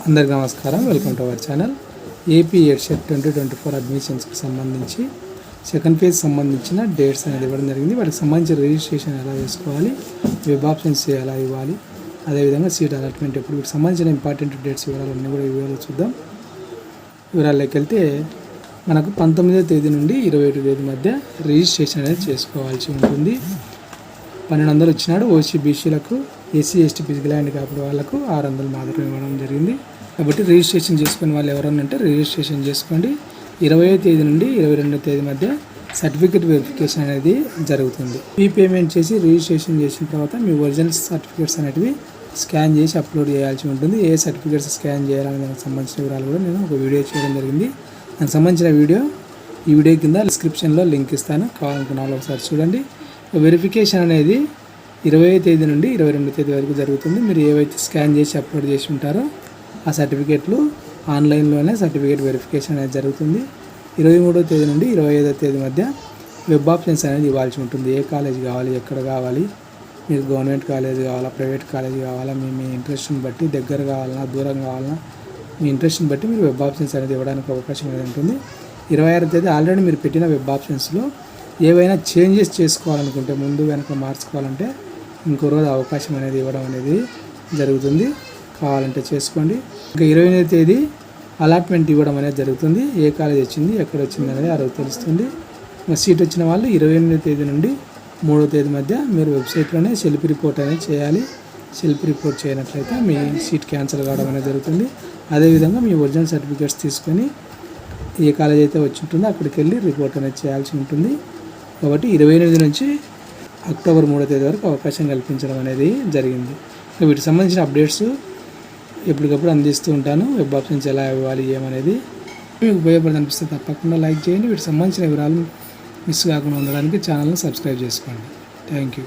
అందరికీ నమస్కారం. Welcome to our channel. AP EdCET 2024 అడ్మిషన్స్కి సంబంధించి సెకండ్ ఫేజ్ సంబంధించిన డేట్స్ అనేది ఇవ్వడం జరిగింది. వాటికి సంబంధించిన రిజిస్ట్రేషన్ ఎలా చేసుకోవాలి, వెబ్ ఆప్షన్స్ ఎలా ఇవ్వాలి, అదేవిధంగా సీట్ అలాట్మెంట్ ఎప్పుడు, వీటికి సంబంధించిన ఇంపార్టెంట్ డేట్స్ వివరాలన్నీ కూడా ఈ వీడియోలో చూద్దాం. వివరాల్లోకి వెళ్తే మనకు 19వ తేదీ నుండి 21వ తేదీ మధ్య రిజిస్ట్రేషన్ అనేది చేసుకోవాల్సి ఉంటుంది. 1200 వచ్చినాడు. ఓసీ బీసీలకు, ఎస్సీ ఎస్టీ ఫిజికల్ హ్యాండిక్యాప్డ్ వాళ్ళకు 600 మాత్రమే ఇవ్వడం జరిగింది. కాబట్టి రిజిస్ట్రేషన్ చేసుకునే వాళ్ళు ఎవరన్నా అంటే రిజిస్ట్రేషన్ చేసుకోండి. 20వ తేదీ నుండి 22వ తేదీ మధ్య సర్టిఫికేట్ వెరిఫికేషన్ అనేది జరుగుతుంది. ఫీ పేమెంట్ చేసి రిజిస్ట్రేషన్ చేసిన తర్వాత మీ ఒరిజినల్ సర్టిఫికేట్స్ అనేటివి స్కాన్ చేసి అప్లోడ్ చేయాల్సి ఉంటుంది. ఏ సర్టిఫికేట్స్ స్కాన్ చేయాలనే దానికి సంబంధించిన వివరాలు కూడా నేను ఒక వీడియో చేయడం జరిగింది. దానికి సంబంధించిన ఈ వీడియో కింద డిస్క్రిప్షన్లో లింక్ ఇస్తాను, కావాలనుకున్న వాళ్ళు ఒకసారి చూడండి. వెరిఫికేషన్ అనేది 20వ తేదీ నుండి 22వ తేదీ వరకు జరుగుతుంది. మీరు ఏవైతే స్కాన్ చేసి అప్లోడ్ చేసి ఉంటారో ఆ సర్టిఫికేట్లు ఆన్లైన్లోనే సర్టిఫికేట్ వెరిఫికేషన్ అనేది జరుగుతుంది. 23వ తేదీ నుండి 25వ తేదీ మధ్య వెబ్ ఆప్షన్స్ అనేది ఇవ్వాల్సి ఉంటుంది. ఏ కాలేజ్ కావాలి, ఎక్కడ కావాలి, మీరు గవర్నమెంట్ కాలేజ్ కావాలా, ప్రైవేట్ కాలేజ్ కావాలా, మీ ఇంట్రెస్ట్ని బట్టి దగ్గర కావాలన్నా దూరం కావాలన్నా మీ ఇంట్రెస్ట్ని బట్టి మీరు వెబ్ ఆప్షన్స్ అనేది ఇవ్వడానికి అవకాశం అనేది ఉంటుంది. 26వ తేదీ ఆల్రెడీ మీరు పెట్టిన వెబ్ ఆప్షన్స్లో ఏవైనా చేంజెస్ చేసుకోవాలనుకుంటే, ముందు వెనక మార్చుకోవాలంటే ఇంకో రోజు అవకాశం అనేది ఇవ్వడం అనేది జరుగుతుంది. కావాలంటే చేసుకోండి. ఇంకా 28వ తేదీ అలాట్మెంట్ ఇవ్వడం అనేది జరుగుతుంది. ఏ కాలేజ్ వచ్చింది, ఎక్కడ వచ్చింది అనేది ఆ రోజు తెలుస్తుంది. సీట్ వచ్చిన వాళ్ళు 28వ తేదీ నుండి 3వ తేదీ మధ్య మీరు వెబ్సైట్లోనే సెల్ఫ్ రిపోర్ట్ అనేది చేయాలి. సెల్ఫ్ రిపోర్ట్ చేయనట్లయితే మీ సీట్ క్యాన్సిల్ కావడం అనేది జరుగుతుంది. అదేవిధంగా మీ ఒరిజినల్ సర్టిఫికేట్స్ తీసుకొని ఏ కాలేజ్ అయితే వచ్చి ఉంటుందో అక్కడికి వెళ్ళి రిపోర్ట్ అనేది చేయాల్సి ఉంటుంది. కాబట్టి 28 నుంచి అక్టోబర్ 3వ తేదీ వరకు అవకాశం కల్పించడం అనేది జరిగింది. వీటికి సంబంధించిన అప్డేట్స్ ఎప్పటికప్పుడు అందిస్తూ ఉంటాను. వెబ్ ఆప్షన్స్ ఎలా ఇవ్వాలి ఏమనేది మీకు ఉపయోగపడి అనిపిస్తే తప్పకుండా లైక్ చేయండి. వీటికి సంబంధించిన వివరాలు మిస్ కాకుండా ఉండడానికి ఛానల్ని సబ్స్క్రైబ్ చేసుకోండి. Thank you.